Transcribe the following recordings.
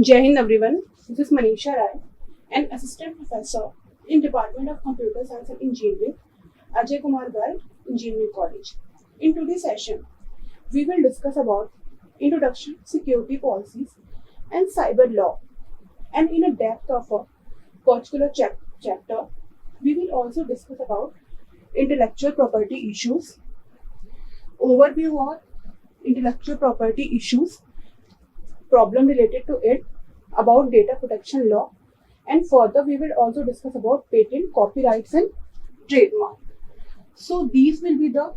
Jai Hind everyone. This is Manisha Rai, an assistant professor in Department of Computer Science and Engineering, Ajay Kumar Garg Engineering College. In today's session, we will discuss about introduction to security policies and cyber law. And in a depth of a particular chapter, we will also discuss about intellectual property issues, overview of intellectual property issues, problem related to it, about data protection law, and further we will also discuss about patent, copyrights and trademark. So these will be the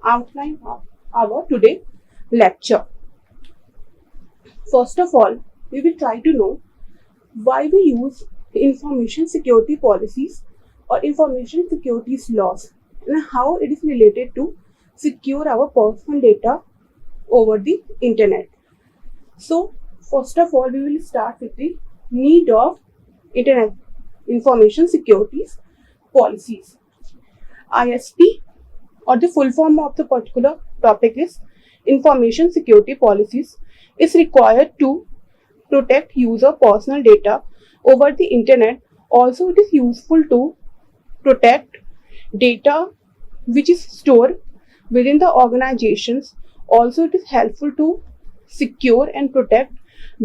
outline of our today lecture. First of all, we will try to know why we use information security policies or information securities laws and how it is related to secure our personal data over the internet. So first of all, we will start with the need of internet information securities policies. ISP, or the full form of the particular topic is information security policies, is required to protect user personal data over the internet. Also, it is useful to protect data which is stored within the organizations. Also, it is helpful to secure and protect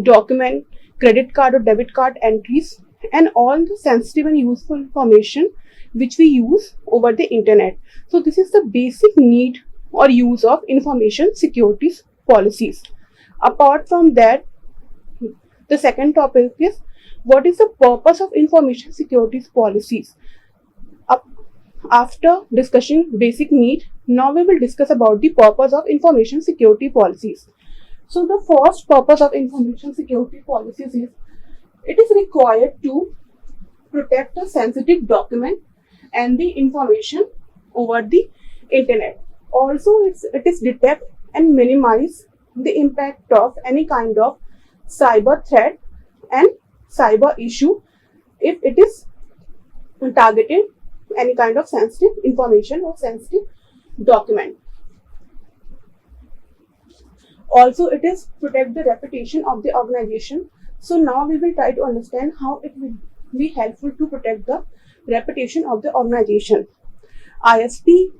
document, credit card or debit card entries, and all the sensitive and useful information which we use over the internet. So this is the basic need or use of information securities policies. Apart from that, the second topic is what is the purpose of information securities policies. After discussing basic need, now we will discuss about the purpose of information security policies. So the first purpose of information security policies is it is required to protect a sensitive document and the information over the internet. Also, it is detect and minimize the impact of any kind of cyber threat and cyber issue if it is targeted any kind of sensitive information or sensitive document. Also, it is protect the reputation of the organization. So now we will try to understand how it will be helpful to protect the reputation of the organization. ISP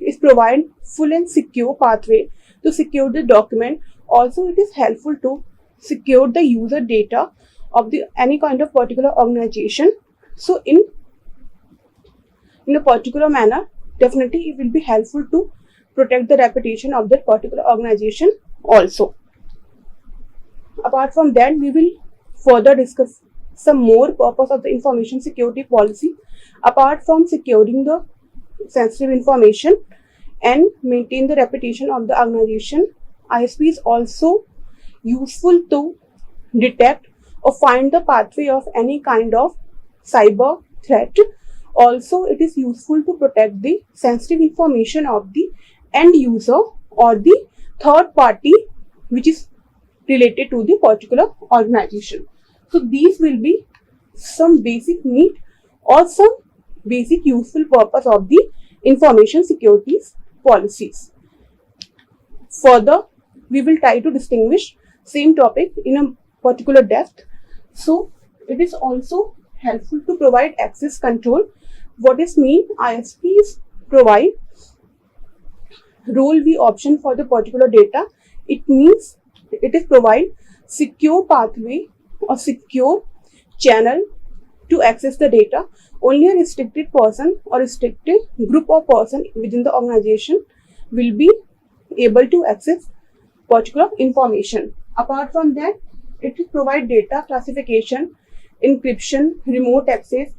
is provide full and secure pathway to secure the document. Also, it is helpful to secure the user data of the any kind of particular organization. So in a particular manner, definitely it will be helpful to protect the reputation of that particular organization also. Apart from that, we will further discuss some more purpose of the information security policy. Apart from securing the sensitive information and maintain the reputation of the organization, ISP is also useful to detect or find the pathway of any kind of cyber threat. Also, it is useful to protect the sensitive information of the end user or the third party which is related to the particular organization. So these will be some basic need or some basic useful purpose of the information securities policies. Further, we will try to distinguish same topic in a particular depth. So it is also helpful to provide access control. What is mean? ISPs provide role V option for the particular data. It means it is provide secure pathway or secure channel to access the data. Only a restricted person or restricted group of person within the organization will be able to access particular information. Apart from that, it will provide data classification, encryption, remote access.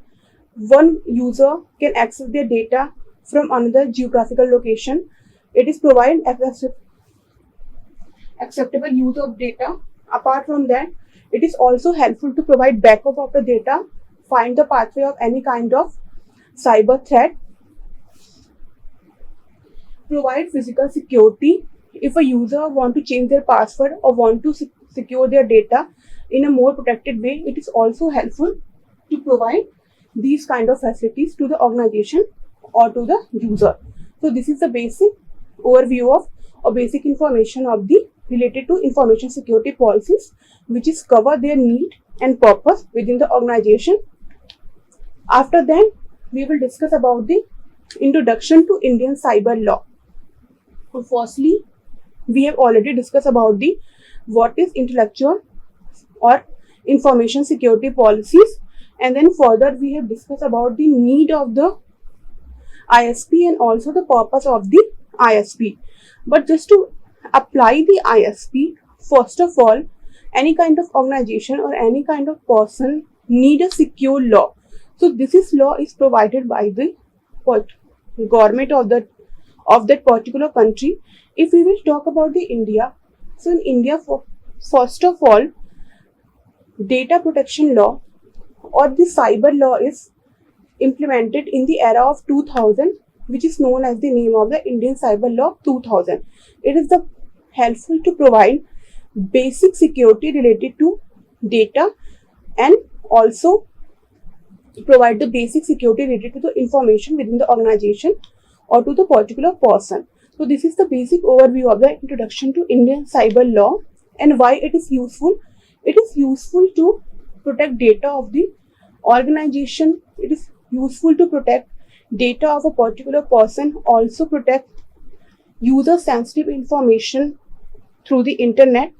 One user can access their data from another geographical location. It is provide acceptable use of data. Apart from that, it is also helpful to provide backup of the data, find the pathway of any kind of cyber threat, provide physical security. If a user want to change their password or want to secure their data in a more protected way, it is also helpful to provide these kind of facilities to the organization or to the user. So this is the basic overview of or basic information of the related to information security policies, which is cover their need and purpose within the organization. After that, we will discuss about the introduction to Indian cyber law. So firstly, we have already discussed about the what is intellectual or information security policies, and then further we have discussed about the need of the ISP and also the purpose of the ISP. But just to apply the ISP, first of all, any kind of organization or any kind of person need a secure law. So this is law is provided by the government of that particular country. If we will talk about the India, so in India, first of all, data protection law or the cyber law is implemented in the era of 2000, which is known as the name of the Indian Cyber Law 2000. It is the helpful to provide basic security related to data and also provide the basic security related to the information within the organization or to the particular person. So this is the basic overview of the introduction to Indian cyber law and why it is useful. It is useful to protect data of the organization. It is useful to protect data of a particular person, also protect user sensitive information through the internet.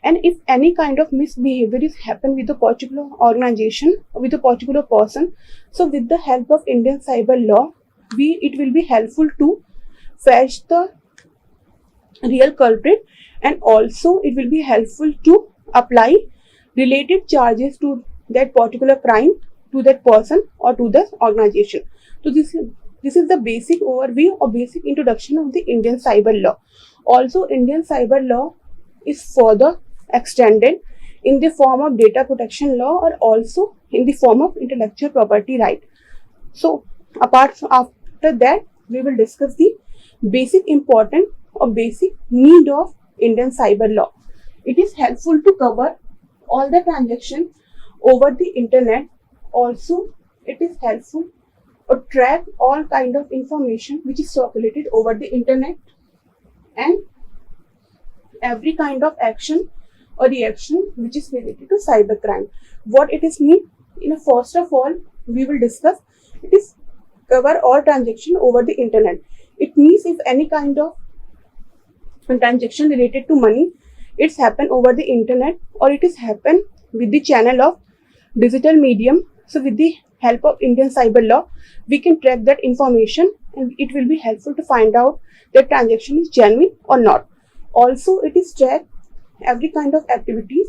And if any kind of misbehavior is happen with a particular organization or with a particular person, so with the help of Indian cyber law, it will be helpful to fetch the real culprit, and also it will be helpful to apply related charges to that particular crime to that person or to the organization. So this is the basic overview or basic introduction of the Indian cyber law. Also, Indian cyber law is further extended in the form of data protection law or also in the form of intellectual property right. So after that, we will discuss the basic important or basic need of Indian cyber law. It is helpful to cover all the transactions over the internet. Also, it is helpful to track all kind of information which is circulated over the internet and every kind of action or reaction which is related to cybercrime. What it is mean? First of all, we will discuss it is cover all transaction over the internet. It means if any kind of transaction related to money, it's happen over the internet or it is happen with the channel of digital medium. So with the help of Indian cyber law, we can track that information and it will be helpful to find out that transaction is genuine or not. Also, it is track every kind of activities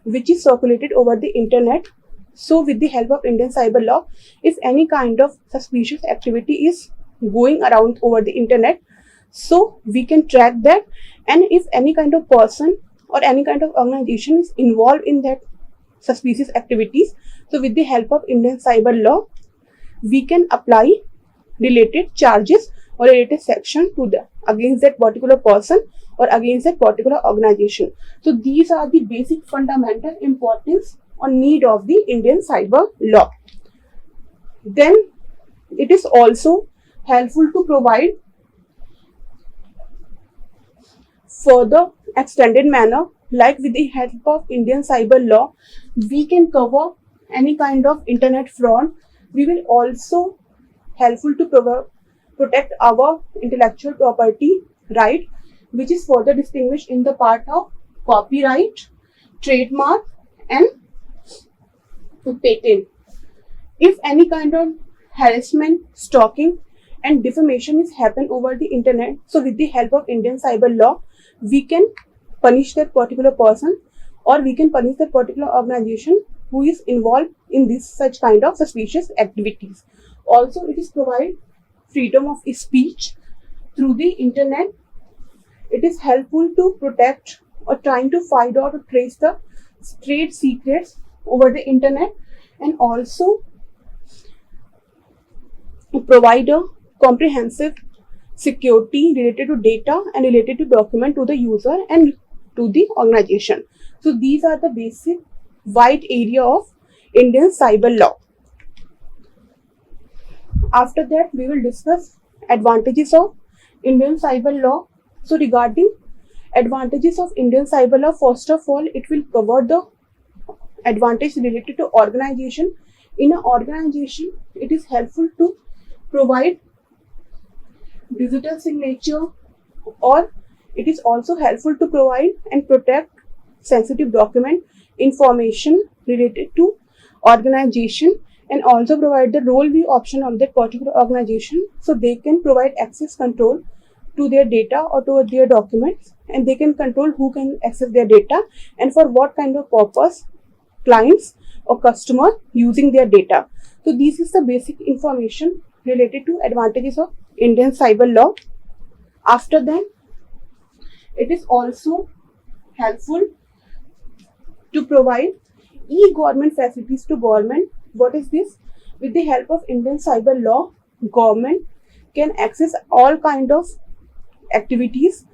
which is circulated over the internet. So with the help of Indian cyber law, if any kind of suspicious activity is going around over the internet, so we can track that, and if any kind of person or any kind of organization is involved in that suspicious activities, so with the help of Indian cyber law, we can apply related charges or related section to against that particular person or against that particular organization. So these are the basic fundamental importance or need of the Indian cyber law. Then it is also helpful to provide further extended manner, like with the help of Indian cyber law, we can cover any kind of internet fraud. We will also helpful to protect our intellectual property right, which is further distinguished in the part of copyright, trademark and patent. If any kind of harassment, stalking and defamation is happen over the internet, so with the help of Indian cyber law, we can punish that particular person or we can punish that particular organization who is involved in this such kind of suspicious activities. Also, it is provide freedom of speech through the internet. It is helpful to protect or trying to find out or trace the trade secrets over the internet, and also provide a comprehensive security related to data and related to document to the user and to the organization. So these are the basic wide area of Indian cyber law. After that, we will discuss advantages of Indian cyber law. So regarding advantages of Indian cyber law, first of all, it will cover the advantage related to organization. In an organization, it is helpful to provide digital signature, or it is also helpful to provide and protect sensitive document information related to organization, and also provide the role view option of that particular organization, so they can provide access control to their data or to their documents, and they can control who can access their data and for what kind of purpose clients or customer using their data. So this is the basic information related to advantages of Indian cyber law. After that, it is also helpful to provide e-government facilities to government. What is this? With the help of Indian cyber law, government can access all kind of activities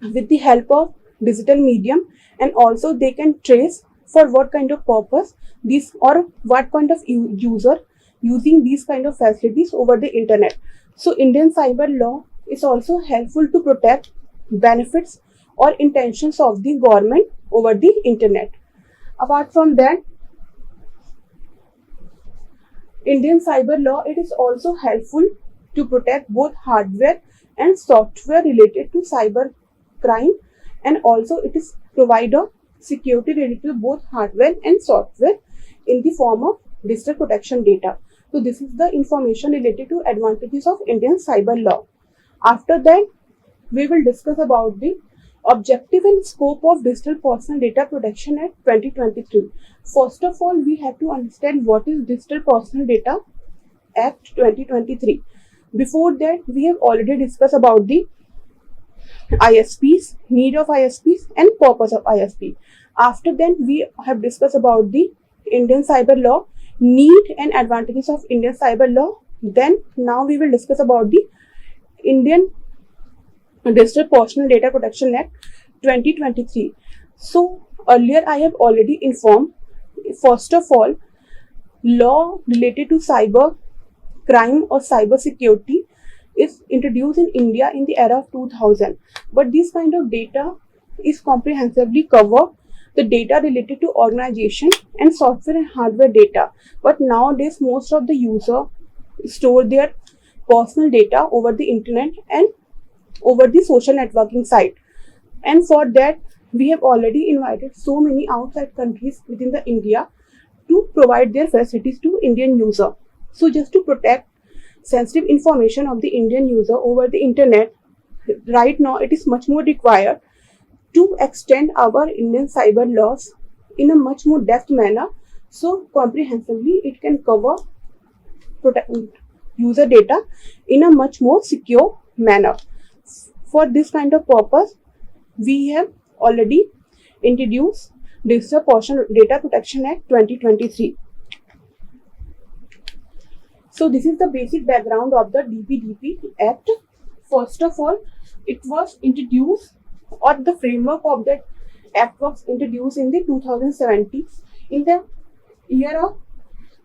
with the help of digital medium, and also they can trace for what kind of purpose this or what kind of user using these kind of facilities over the internet. So Indian cyber law is also helpful to protect benefits or intentions of the government over the internet. Apart from that, Indian cyber law, it is also helpful to protect both hardware and software related to cyber crime, and also it is provide a security related to both hardware and software in the form of digital protection data. So this is the information related to advantages of Indian cyber law. After that, we will discuss about the objective and scope of Digital Personal Data Protection Act 2023. First of all, we have to understand what is Digital Personal Data Act 2023. Before that, we have already discussed about the ISPs, need of ISPs and purpose of ISP. After that, we have discussed about the Indian cyber law, need and advantages of Indian cyber law. Then now we will discuss about the Indian Digital Personal Data Protection Act 2023. So earlier I have already informed, first of all, law related to cyber crime or cyber security is introduced in India in the era of 2000. But this kind of data is comprehensively cover the data related to organization and software and hardware data. But nowadays, most of the user store their personal data over the internet and over the social networking site. And for that, we have already invited so many outside countries within the India to provide their facilities to Indian user. So just to protect sensitive information of the Indian user over the internet, right now it is much more required to extend our Indian cyber laws in a much more depth manner, so comprehensively it can cover user data in a much more secure manner. For this kind of purpose, we have already introduced Digital Personal Data Protection Act 2023. So this is the basic background of the DPDP Act. First of all, it was introduced, or the framework of that act was introduced in the 2017. In the year of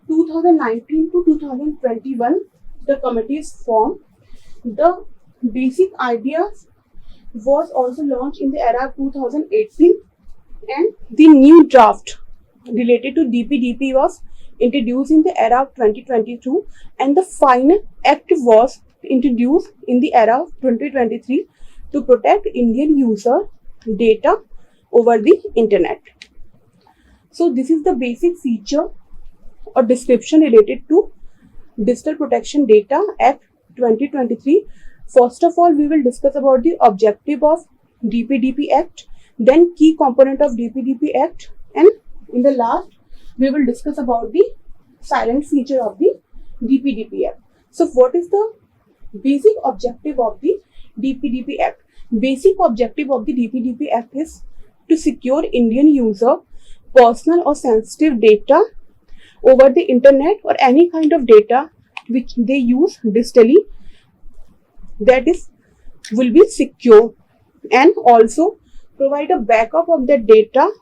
2019 to 2021, the committee is formed. The basic ideas was also launched in the era of 2018, and the new draft related to DPDP was introduced in the era of 2022, and the final act was introduced in the era of 2023 to protect Indian user data over the internet. So this is the basic feature or description related to Digital Protection Data Act 2023. First of all, we will discuss about the objective of DPDP Act, then key component of DPDP Act, and in the last, we will discuss about the silent feature of the DPDP Act. So what is the basic objective of the DPDP Act? Basic objective of the DPDP Act is to secure Indian user personal or sensitive data over the internet or any kind of data which they use digitally, that is will be secure, and also provide a backup of that data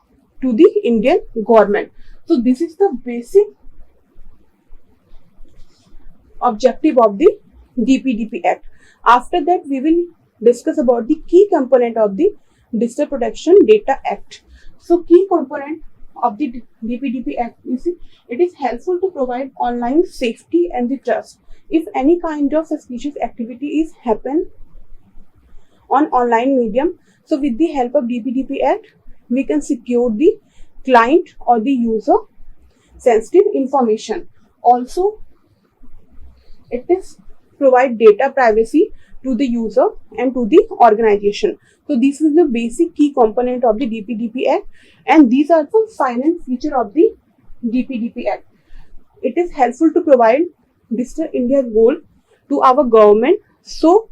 to the Indian government. So this is the basic objective of the DPDP Act. After that, we will discuss about the key component of the Digital Protection Data Act. So key component of the DPDP Act, you see, it is helpful to provide online safety and the trust. If any kind of suspicious activity is happen on online medium, so with the help of DPDP Act, we can secure the client or the user sensitive information. Also, it is provide data privacy to the user and to the organization. So this is the basic key component of the DPDP Act, and these are the silent feature of the DPDP Act. It is helpful to provide Digital India goal to our government, so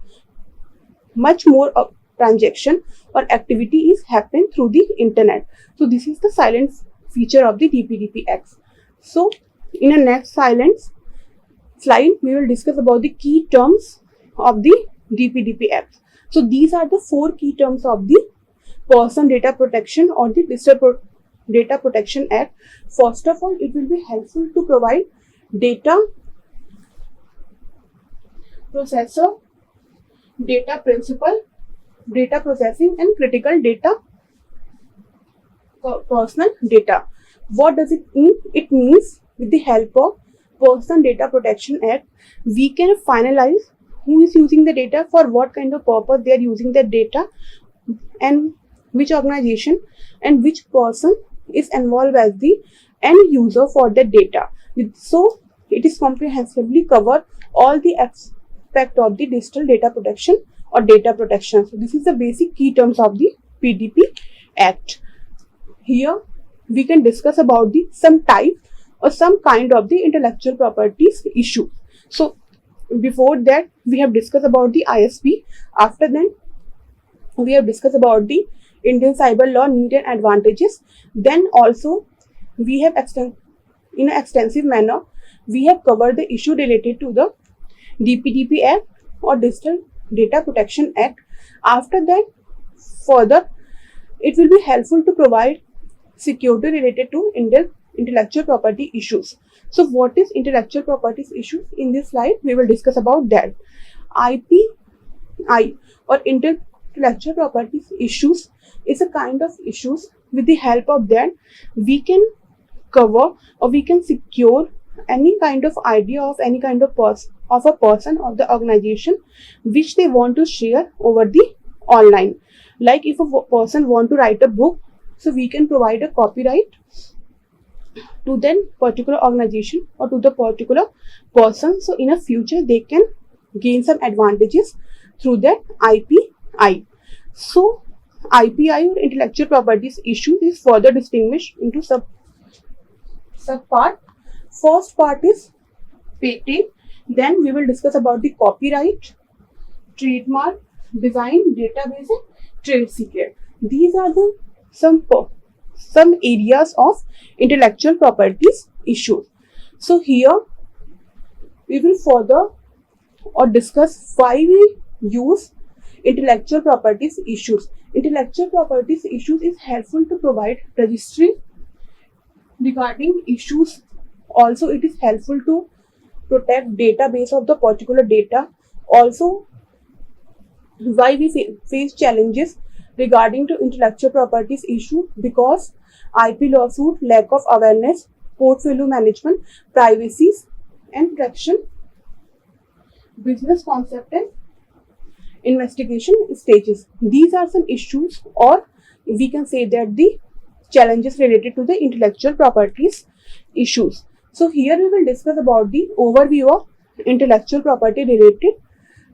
much more transaction or activity is happening through the internet. So this is the silent feature of the DPDP Act. So in the next silence slide, we will discuss about the key terms of the DPDP Act. So these are the 4 key terms of the Person Data Protection or the Digital Data Protection Act. First of all, it will be helpful to provide data processor, data principal, data processing, and critical data, personal data. What does it mean? It means with the help of Person Data Protection Act, we can finalize who is using the data, for what kind of purpose they are using the data, and which organization and which person is involved as the end user for the data. So it is comprehensively cover all the aspect of the digital data protection or data protection. So this is the basic key terms of the PDP Act. Here we can discuss about the some type or some kind of the intellectual properties issue. So before that, we have discussed about the ISP. After that, we have discussed about the Indian cyber law need and advantages. Then also we have in an extensive manner we have covered the issue related to the DPDP Act or Digital Data Protection Act. After that, further, it will be helpful to provide security related to intellectual property issues. So what is intellectual property issues? In this slide, we will discuss about that. IPI or intellectual property issues is a kind of issues with the help of that we can cover or we can secure any kind of idea of any kind of a person or the organization which they want to share over the online. Like if a person want to write a book, so we can provide a copyright to that particular organization or to the particular person. So in a future they can gain some advantages through that IPI. So IPI or intellectual properties issue is further distinguished into sub part. First part is patent. Then we will discuss about the copyright, trademark, design, database, and trade secret. These are the some areas of intellectual properties issues. So here we will further or discuss why we use intellectual properties issues. Intellectual properties issues is helpful to provide registry regarding issues. Also, it is helpful to protect database of the particular data. Also, why we face challenges regarding to intellectual properties issue, because IP lawsuit, lack of awareness, portfolio management, privacy and protection, business concept and investigation stages. These are some issues, or we can say that the challenges related to the intellectual properties issues. So here we will discuss about the overview of intellectual property related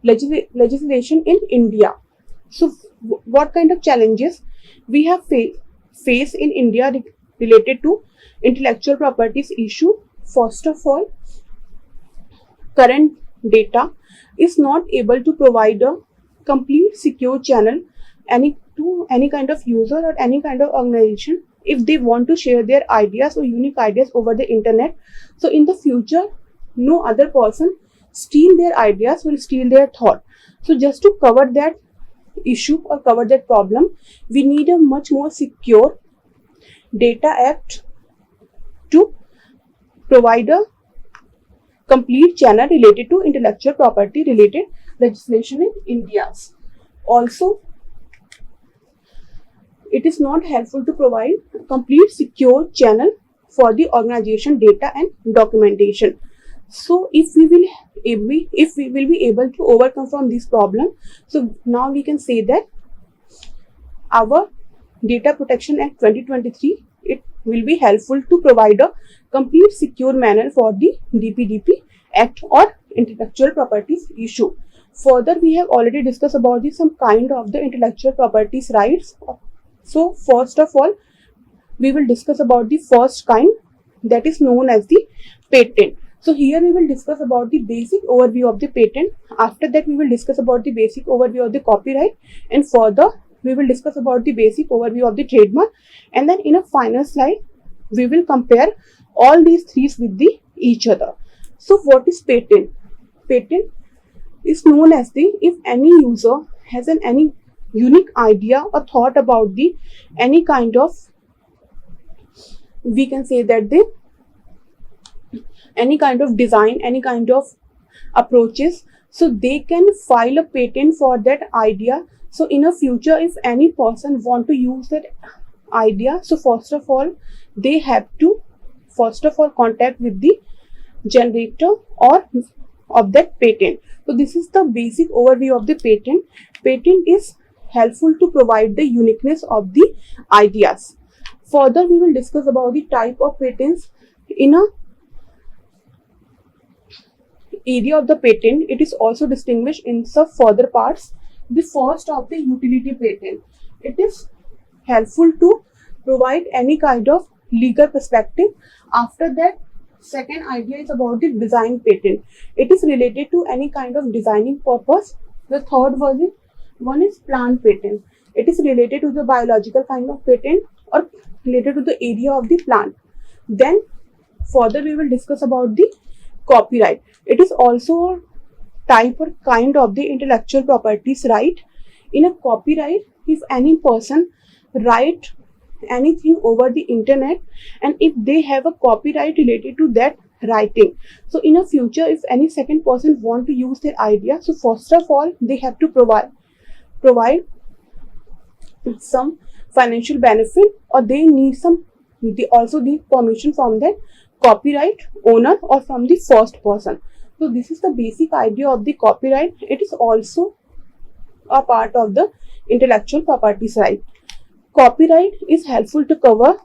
legislation in India. So what kind of challenges we have faced in India related to intellectual properties issue? First of all, current data is not able to provide a complete secure channel to any kind of user or any kind of organization if they want to share their ideas or unique ideas over the internet. So in the future, no other person steal their ideas, will steal their thought. So just to cover that issue or cover that problem, we need a much more secure data act to provide a complete channel related to intellectual property related legislation in India. Also, it is not helpful to provide a complete secure channel for the organization data and documentation. So if we will be able to overcome from this problem, so now we can say that our Data Protection Act 2023, it will be helpful to provide a complete secure manner for the DPDP Act or intellectual properties issue. Further, we have already discussed about some kind of the intellectual properties rights. So first of all, we will discuss about the first kind, that is known as the patent. So here we will discuss about the basic overview of the patent. After that, we will discuss about the basic overview of the copyright, and further we will discuss about the basic overview of the trademark, and then in a final slide we will compare all these three with each other. So what is patent? Patent is known as if any user has any unique idea or thought about any kind of, we can say that any kind of design, any kind of approaches, so they can file a patent for that idea. So in a future, if any person want to use that idea, so first of all they have to contact with the generator or of that patent. So this is the basic overview of the patent. Patent is helpful to provide the uniqueness of the ideas. Further, we will discuss about the type of patents. In a area of the patent, it is also distinguished in some further parts. The first of the utility patent, it is helpful to provide any kind of legal perspective. After that, second idea is about the design patent. It is related to any kind of designing purpose. The third one is plant patent. It is related to the biological kind of patent or related to the area of the plant. Then further we will discuss about the copyright. It is also a type or kind of the intellectual properties right. In a copyright, if any person write anything over the internet and if they have a copyright related to that writing, so in a future if any second person want to use their idea, so first of all they have to provide some financial benefit, or they need also need permission from the copyright owner or from the first person. So this is the basic idea of the copyright. It is also a part of the intellectual properties right. Copyright is helpful to cover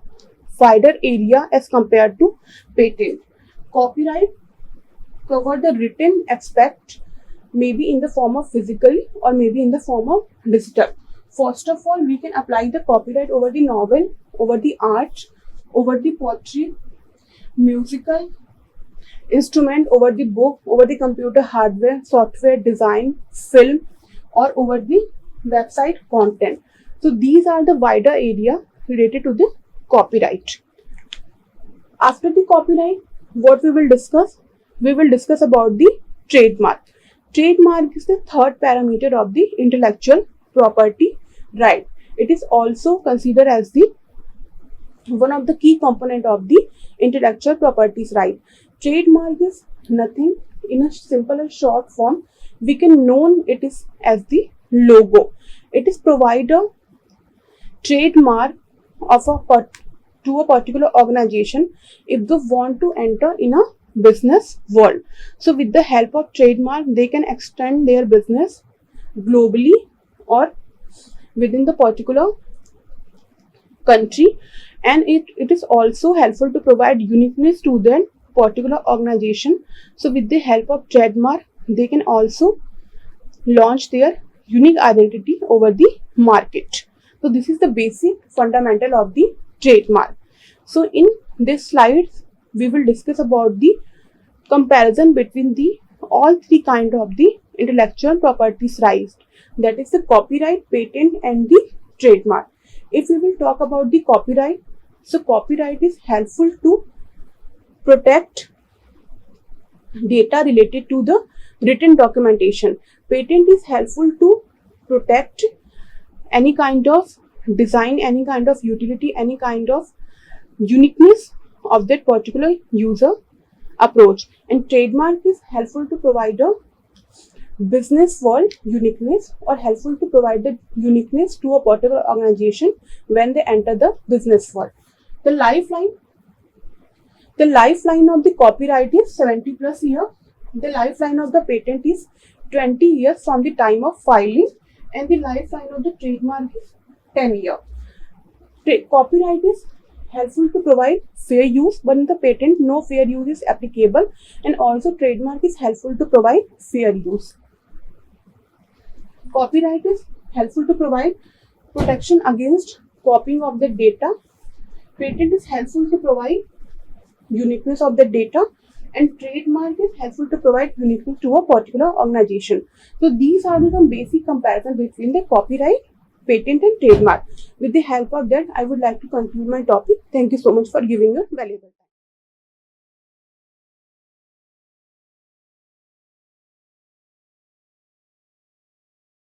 wider area as compared to patent. Copyright cover the written aspect, maybe in the form of physical or maybe in the form of digital. First of all, we can apply the copyright over the novel, over the art, over the poetry, musical instrument, over the book, over the computer hardware, software, design, film, or over the website content. So these are the wider area related to the copyright. After the copyright, what we will discuss? We will discuss about the trademark. Trademark is the third parameter of the intellectual property right. It is also considered as the one of the key component of the intellectual properties right. Trademark is nothing, in a simple and short form we can know it is as the logo. It is provide a trademark of to a particular organization if they want to enter in a business world. So with the help of trademark, they can extend their business globally or within the particular country, and it is also helpful to provide uniqueness to their particular organization. So with the help of trademark, they can also launch their unique identity over the market. So this is the basic fundamental of the trademark. So in this slides, we will discuss about the comparison between the all three kind of the intellectual properties rights, that is the copyright, patent, and the trademark. If we will talk about the copyright, so copyright is helpful to protect data related to the written documentation. Patent is helpful to protect any kind of design, any kind of utility, any kind of uniqueness of that particular user approach. And trademark is helpful to provide a business world uniqueness, or helpful to provide the uniqueness to a particular organization when they enter the business world. The lifeline of the copyright is 70 plus year. The lifeline of the patent is 20 years from the time of filing, and the lifeline of the trademark is 10 years. Copyright is helpful to provide fair use, but in the patent no fair use is applicable, and also trademark is helpful to provide fair use. Copyright is helpful to provide protection against copying of the data. Patent is helpful to provide uniqueness of the data, and trademark is helpful to provide uniqueness to a particular organization. So these are some basic comparisons between the copyright, patent and trademark. With the help of that, I would like to conclude my topic. Thank you so much for giving your valuable time.